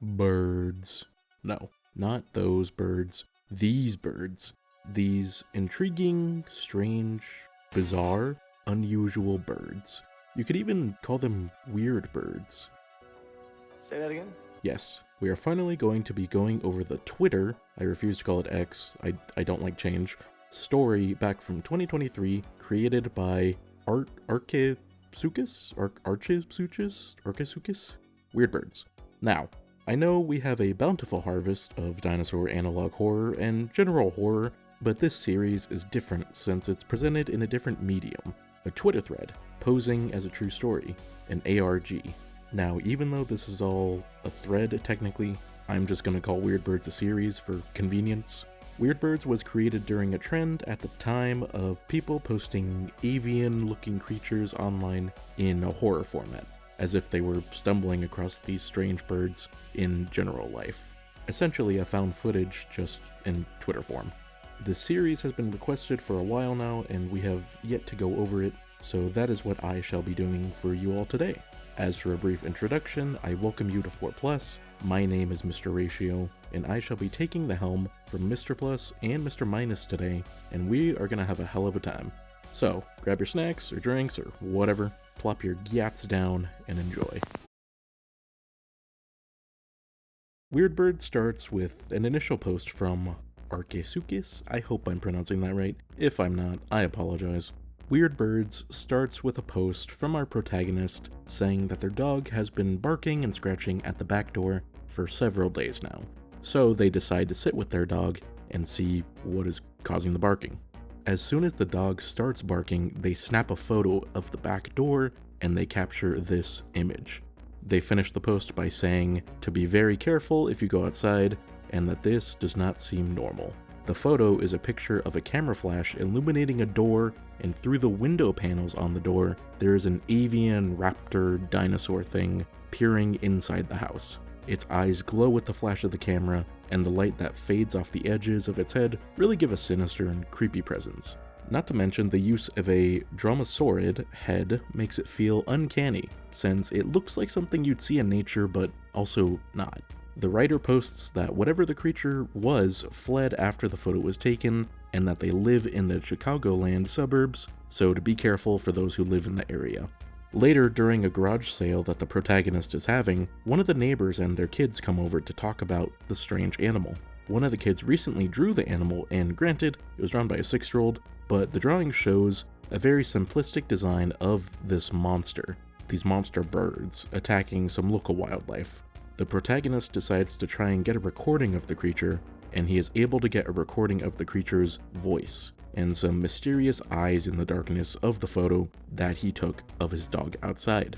Birds. No, not those birds. These birds. These intriguing, strange, bizarre, unusual birds. You could even call them weird birds. Say that again? Yes, we are finally going to be going over the Twitter, I refuse to call it X, I don't like change, story back from 2023 created by Archesukis? Weird birds. Now, I know we have a bountiful harvest of dinosaur analog horror and general horror, but this series is different since it's presented in a different medium, a Twitter thread, posing as a true story, an ARG. Now, even though this is all a thread technically, I'm just gonna call Weird Birds a series for convenience. Weird Birds was created during a trend at the time of people posting avian-looking creatures online in a horror format, as if they were stumbling across these strange birds in general life. Essentially a found footage, just in Twitter form. The series has been requested for a while now, and we have yet to go over it, so that is what I shall be doing for you all today. As for a brief introduction, I welcome you to 4+. My name is Mr. Ratio, and I shall be taking the helm from Mr. Plus and Mr. Minus today, and we are gonna have a hell of a time. So, grab your snacks or drinks or whatever, plop your gyats down, and enjoy. Weird Bird starts with an initial post from Archesukis. I hope I'm pronouncing that right. If I'm not, I apologize. Weird Birds starts with a post from our protagonist saying that their dog has been barking and scratching at the back door for several days now. So they decide to sit with their dog and see what is causing the barking. As soon as the dog starts barking, they snap a photo of the back door and they capture this image. They finish the post by saying to be very careful if you go outside and that this does not seem normal. The photo is a picture of a camera flash illuminating a door, and through the window panels on the door, there is an avian raptor dinosaur thing peering inside the house. Its eyes glow with the flash of the camera, and the light that fades off the edges of its head really give a sinister and creepy presence. Not to mention the use of a dromosaurid head makes it feel uncanny, since it looks like something you'd see in nature but also not. The writer posts that whatever the creature was fled after the photo was taken, and that they live in the Chicagoland suburbs, so to be careful for those who live in the area. Later, during a garage sale that the protagonist is having, one of the neighbors and their kids come over to talk about the strange animal. One of the kids recently drew the animal, and granted, it was drawn by a 6-year-old, but the drawing shows a very simplistic design of this monster, these monster birds, attacking some local wildlife. The protagonist decides to try and get a recording of the creature, and he is able to get a recording of the creature's voice, and some mysterious eyes in the darkness of the photo that he took of his dog outside.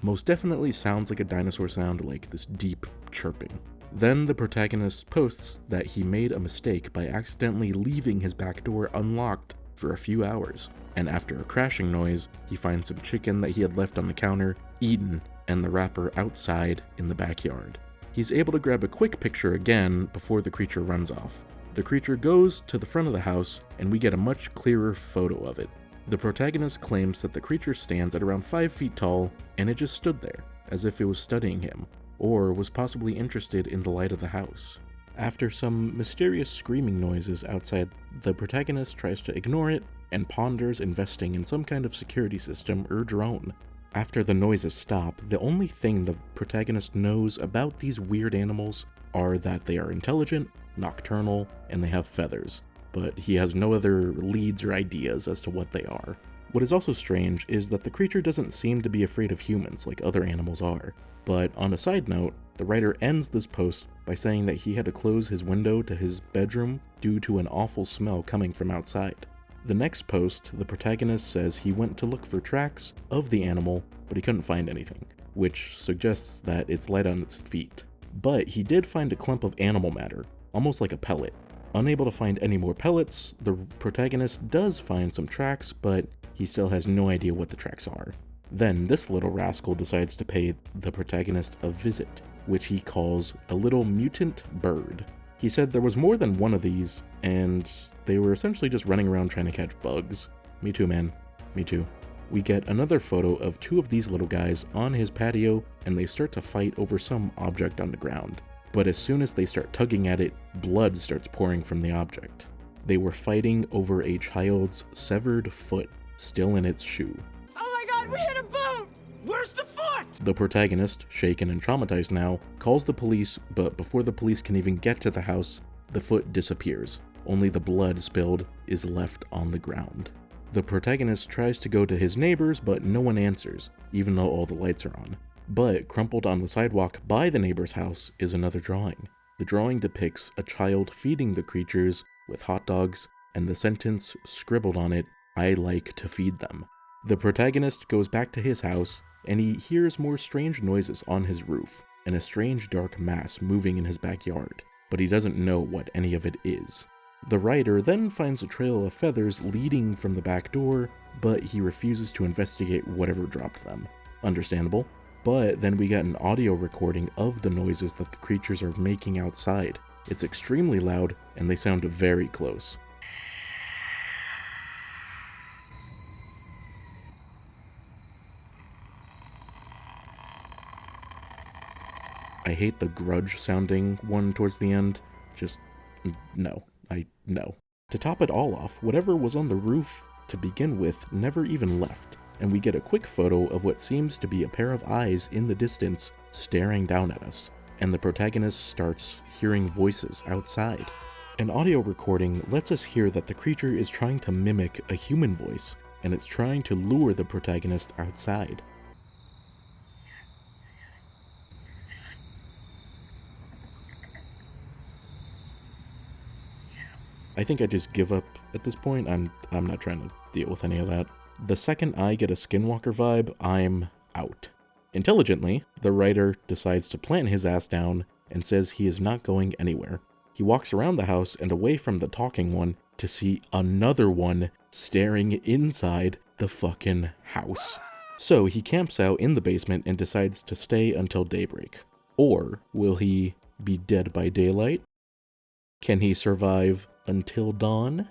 Most definitely sounds like a dinosaur sound, like this deep chirping. Then the protagonist posts that he made a mistake by accidentally leaving his back door unlocked for a few hours, and after a crashing noise, he finds some chicken that he had left on the counter, eaten, and the wrapper outside in the backyard. He's able to grab a quick picture again before the creature runs off. The creature goes to the front of the house, and we get a much clearer photo of it. The protagonist claims that the creature stands at around 5 feet tall, and it just stood there, as if it was studying him, or was possibly interested in the light of the house. After some mysterious screaming noises outside, the protagonist tries to ignore it and ponders investing in some kind of security system or drone. After the noises stop, the only thing the protagonist knows about these weird animals are that they are intelligent, nocturnal, and they have feathers, but he has no other leads or ideas as to what they are. What is also strange is that the creature doesn't seem to be afraid of humans like other animals are. But on a side note, the writer ends this post by saying that he had to close his window to his bedroom due to an awful smell coming from outside. The next post, the protagonist says he went to look for tracks of the animal, but he couldn't find anything, which suggests that it's light on its feet. But he did find a clump of animal matter, almost like a pellet. Unable to find any more pellets, the protagonist does find some tracks, but he still has no idea what the tracks are. Then this little rascal decides to pay the protagonist a visit, which he calls a little mutant bird. He said there was more than one of these, and they were essentially just running around trying to catch bugs. Me too, man. Me too. we get another photo of two of these little guys on his patio, and they start to fight over some object on the ground. But as soon as they start tugging at it, blood starts pouring from the object. They were fighting over a child's severed foot, still in its shoe. Oh my god, we hit a boat! Where's the foot? The protagonist, shaken and traumatized now, calls the police, but before the police can even get to the house, the foot disappears. Only the blood spilled is left on the ground. The protagonist tries to go to his neighbors, but no one answers, even though all the lights are on. But crumpled on the sidewalk by the neighbor's house is another drawing. The drawing depicts a child feeding the creatures with hot dogs, and the sentence scribbled on it, "I like to feed them." The protagonist goes back to his house, and he hears more strange noises on his roof, and a strange dark mass moving in his backyard, but he doesn't know what any of it is. The writer then finds a trail of feathers leading from the back door, but he refuses to investigate whatever dropped them. Understandable. But then we got an audio recording of the noises that the creatures are making outside. It's extremely loud, and they sound very close. I hate the grudge sounding one towards the end. Just, no. No. To top it all off, whatever was on the roof to begin with never even left, and we get a quick photo of what seems to be a pair of eyes in the distance staring down at us, and the protagonist starts hearing voices outside. An audio recording lets us hear that the creature is trying to mimic a human voice, and it's trying to lure the protagonist outside. I think I just give up at this point. I'm not trying to deal with any of that. The second I get a Skinwalker vibe, I'm out. Intelligently, the writer decides to plant his ass down and says he is not going anywhere. He walks around the house and away from the talking one to see another one staring inside the fucking house. So he camps out in the basement and decides to stay until daybreak. Or will he be dead by daylight? Can he survive until dawn?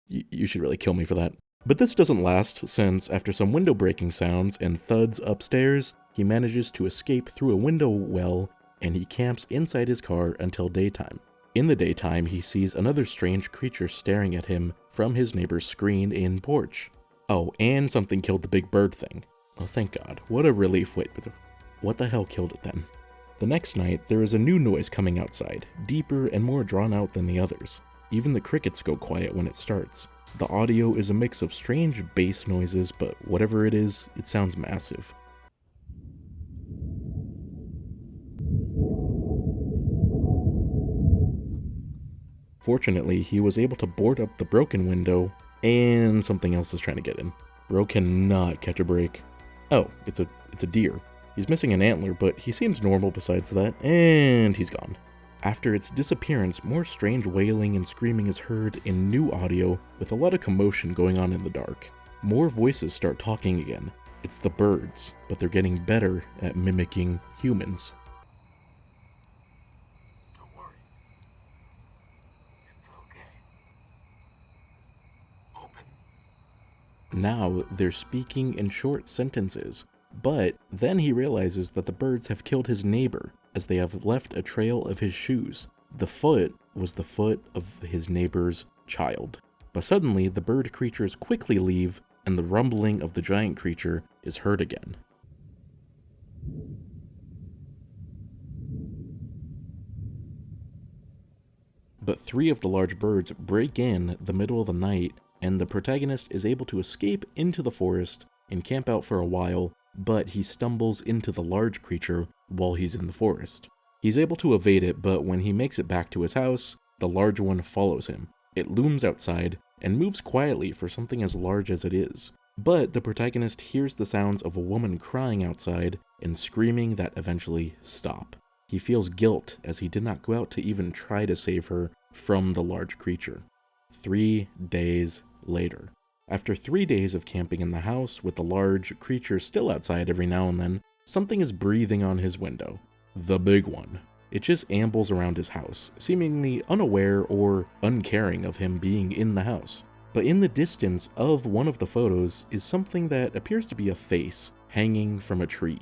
You should really kill me for that. But this doesn't last, since after some window breaking sounds and thuds upstairs, he manages to escape through a window well, and he camps inside his car until daytime. In the daytime, he sees another strange creature staring at him from his neighbor's screened-in porch. Oh, and something killed the big bird thing. Oh, thank God. What a relief. Wait, what the hell killed it then? The next night, there is a new noise coming outside, deeper and more drawn out than the others. Even the crickets go quiet when it starts. The audio is a mix of strange bass noises, but whatever it is, it sounds massive. Fortunately, he was able to board up the broken window, and something else is trying to get in. Bro cannot catch a break. Oh, it's a deer. He's missing an antler, but he seems normal besides that, and he's gone. After its disappearance, more strange wailing and screaming is heard in new audio, with a lot of commotion going on in the dark. More voices start talking again. It's the birds, but they're getting better at mimicking humans. Don't worry. It's okay. Open. Now they're speaking in short sentences, but then he realizes that the birds have killed his neighbor, as they have left a trail of his shoes. The foot was the foot of his neighbor's child. But suddenly, the bird creatures quickly leave, and the rumbling of the giant creature is heard again. But 3 of the large birds break in the middle of the night, and the protagonist is able to escape into the forest and camp out for a while, but he stumbles into the large creature while he's in the forest. He's able to evade it, but when he makes it back to his house, the large one follows him. It looms outside and moves quietly for something as large as it is. But the protagonist hears the sounds of a woman crying outside and screaming that eventually stop. He feels guilt as he did not go out to even try to save her from the large creature. 3 days later. After 3 days of camping in the house with the large creature still outside every now and then, something is breathing on his window. The big one. It just ambles around his house, seemingly unaware or uncaring of him being in the house. But in the distance of one of the photos is something that appears to be a face hanging from a tree.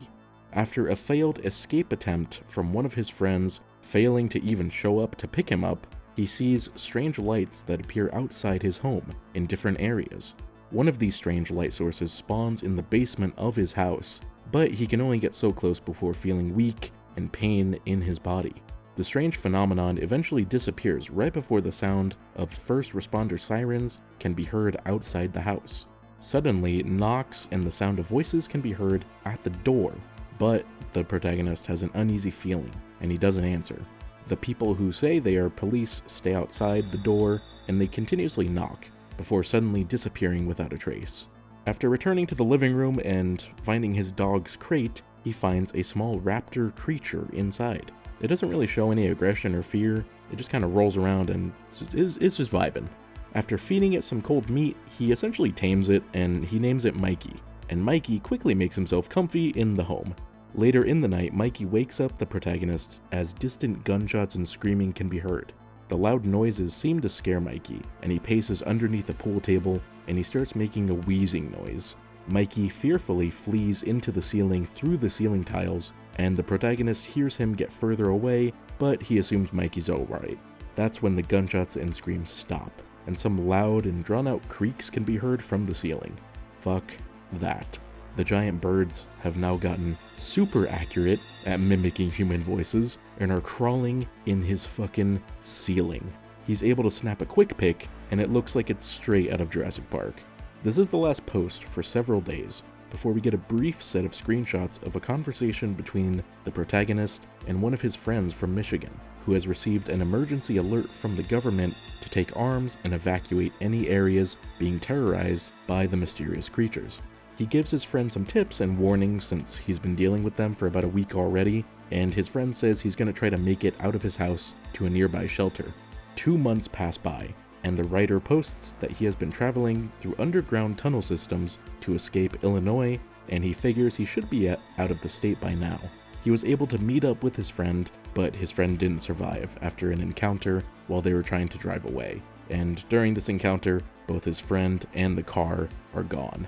After a failed escape attempt from one of his friends failing to even show up to pick him up, he sees strange lights that appear outside his home in different areas. One of these strange light sources spawns in the basement of his house, but he can only get so close before feeling weak and pain in his body. The strange phenomenon eventually disappears right before the sound of first responder sirens can be heard outside the house. Suddenly, knocks and the sound of voices can be heard at the door, but the protagonist has an uneasy feeling and he doesn't answer. The people who say they are police stay outside the door and they continuously knock before suddenly disappearing without a trace. After returning to the living room and finding his dog's crate, he finds a small raptor creature inside. It doesn't really show any aggression or fear, it just kind of rolls around and is just vibing. After feeding it some cold meat, he essentially tames it and he names it Mikey, and Mikey quickly makes himself comfy in the home. Later in the night, Mikey wakes up the protagonist as distant gunshots and screaming can be heard. The loud noises seem to scare Mikey, and he paces underneath a pool table and he starts making a wheezing noise. Mikey fearfully flees into the ceiling through the ceiling tiles, and the protagonist hears him get further away, but he assumes Mikey's alright. That's when the gunshots and screams stop, and some loud and drawn-out creaks can be heard from the ceiling. Fuck that. The giant birds have now gotten super accurate at mimicking human voices and are crawling in his fucking ceiling. He's able to snap a quick pic, and it looks like it's straight out of Jurassic Park. This is the last post for several days, before we get a brief set of screenshots of a conversation between the protagonist and one of his friends from Michigan, who has received an emergency alert from the government to take arms and evacuate any areas being terrorized by the mysterious creatures. He gives his friend some tips and warnings since he's been dealing with them for about a week already, and his friend says he's going to try to make it out of his house to a nearby shelter. 2 months pass by, and the writer posts that he has been traveling through underground tunnel systems to escape Illinois, and he figures he should be out of the state by now. He was able to meet up with his friend, but his friend didn't survive after an encounter while they were trying to drive away, and during this encounter, both his friend and the car are gone.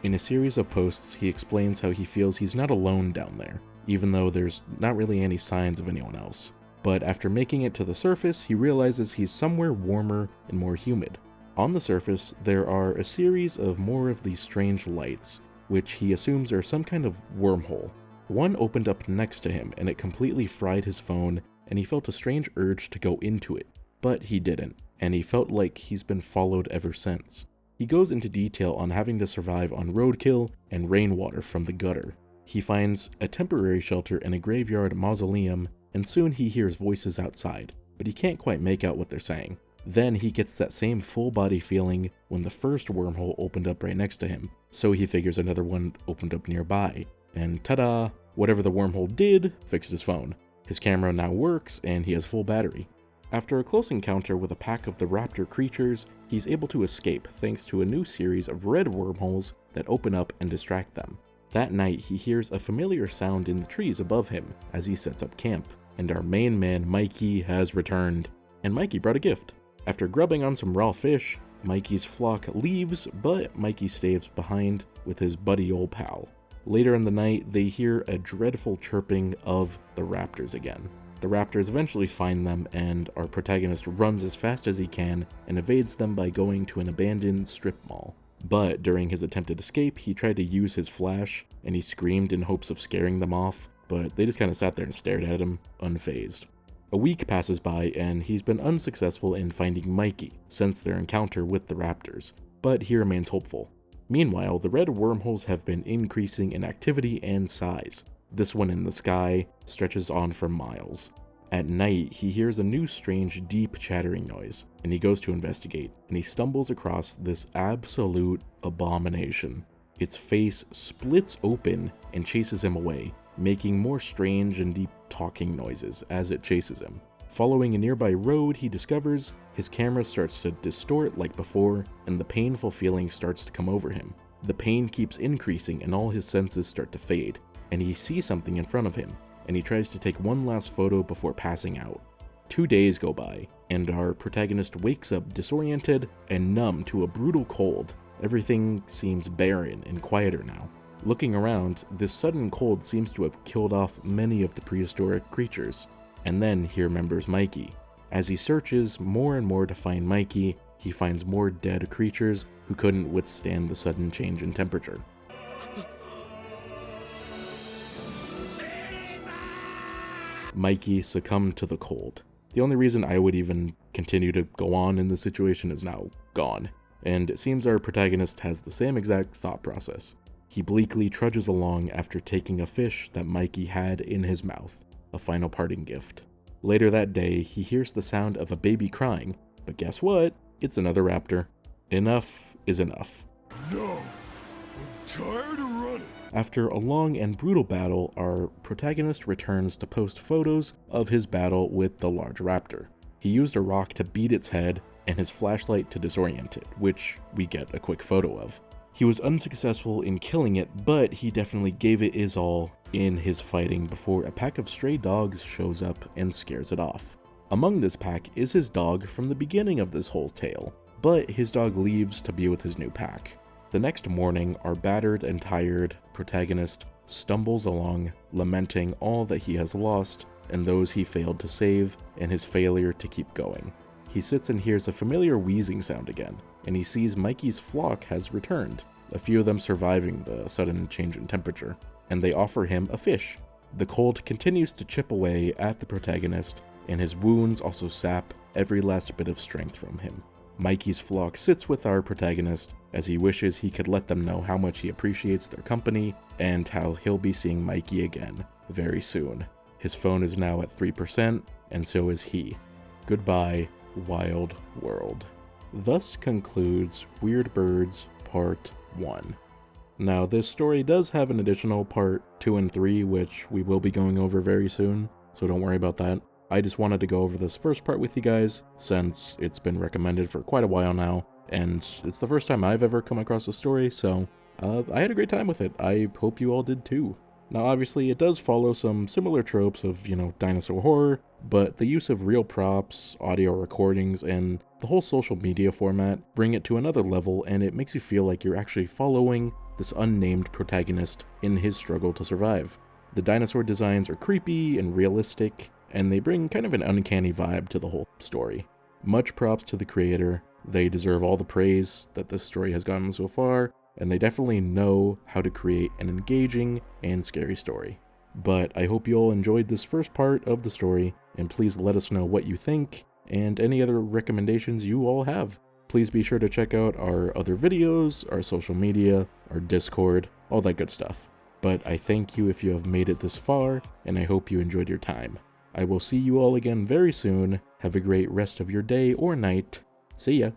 In a series of posts, he explains how he feels he's not alone down there, even though there's not really any signs of anyone else. But after making it to the surface, he realizes he's somewhere warmer and more humid. On the surface, there are a series of more of these strange lights, which he assumes are some kind of wormhole. One opened up next to him, and it completely fried his phone, and he felt a strange urge to go into it, but he didn't, and he felt like he's been followed ever since. He goes into detail on having to survive on roadkill and rainwater from the gutter. He finds a temporary shelter in a graveyard mausoleum, and soon he hears voices outside, but he can't quite make out what they're saying. Then he gets that same full body feeling when the first wormhole opened up right next to him, so he figures another one opened up nearby, and ta-da! Whatever the wormhole did fixed his phone. His camera now works, and he has full battery. After a close encounter with a pack of the Raptor creatures, he's able to escape thanks to a new series of red wormholes that open up and distract them. That night, he hears a familiar sound in the trees above him as he sets up camp, and our main man Mikey has returned, and Mikey brought a gift. After grubbing on some raw fish, Mikey's flock leaves, but Mikey stays behind with his buddy old pal. Later in the night, they hear a dreadful chirping of the raptors again. The raptors eventually find them, and our protagonist runs as fast as he can and evades them by going to an abandoned strip mall. But during his attempted escape, he tried to use his flash, and he screamed in hopes of scaring them off, but they just kind of sat there and stared at him, unfazed. A week passes by, and he's been unsuccessful in finding Mikey since their encounter with the raptors, but he remains hopeful. Meanwhile, the red wormholes have been increasing in activity and size. This one in the sky stretches on for miles. At night, he hears a new strange, deep chattering noise, and he goes to investigate, and he stumbles across this absolute abomination. Its face splits open and chases him away, making more strange and deep talking noises as it chases him. Following a nearby road, he discovers his camera starts to distort like before, and the painful feeling starts to come over him. The pain keeps increasing and all his senses start to fade, and he sees something in front of him, and he tries to take one last photo before passing out. 2 days go by, and our protagonist wakes up disoriented and numb to a brutal cold. Everything seems barren and quieter now. Looking around, this sudden cold seems to have killed off many of the prehistoric creatures. And then he remembers Mikey. As he searches more and more to find Mikey, he finds more dead creatures who couldn't withstand the sudden change in temperature. Mikey succumbed to the cold. The only reason I would even continue to go on in this situation is now gone, and it seems our protagonist has the same exact thought process. He bleakly trudges along after taking a fish that Mikey had in his mouth, a final parting gift. Later that day, he hears the sound of a baby crying, but guess what? It's another raptor. Enough is enough. No, I'm tired of running. After a long and brutal battle, our protagonist returns to post photos of his battle with the large raptor. He used a rock to beat its head and his flashlight to disorient it, which we get a quick photo of. He was unsuccessful in killing it, but he definitely gave it his all in his fighting before a pack of stray dogs shows up and scares it off. Among this pack is his dog from the beginning of this whole tale, but his dog leaves to be with his new pack. The next morning, our battered and tired protagonist stumbles along, lamenting all that he has lost and those he failed to save and his failure to keep going. He sits and hears a familiar wheezing sound again, and he sees Mikey's flock has returned, a few of them surviving the sudden change in temperature, and they offer him a fish. The cold continues to chip away at the protagonist, and his wounds also sap every last bit of strength from him. Mikey's flock sits with our protagonist as he wishes he could let them know how much he appreciates their company and how he'll be seeing Mikey again very soon. His phone is now at 3%, and so is he. Goodbye, wild world. Thus concludes Weird Birds Part 1. Now, this story does have an additional Part 2 and 3, which we will be going over very soon, so don't worry about that. I just wanted to go over this first part with you guys, since it's been recommended for quite a while now, and it's the first time I've ever come across the story, so I had a great time with it. I hope you all did too. Now, obviously, it does follow some similar tropes of, dinosaur horror, but the use of real props, audio recordings, and the whole social media format bring it to another level, and it makes you feel like you're actually following this unnamed protagonist in his struggle to survive. The dinosaur designs are creepy and realistic, and they bring kind of an uncanny vibe to the whole story. Much props to the creator. They deserve all the praise that this story has gotten so far, and they definitely know how to create an engaging and scary story. But I hope you all enjoyed this first part of the story, and please let us know what you think and any other recommendations you all have. Please be sure to check out our other videos, our social media, our Discord, all that good stuff. But I thank you if you have made it this far, and I hope you enjoyed your time. I will see you all again very soon. Have a great rest of your day or night. See ya.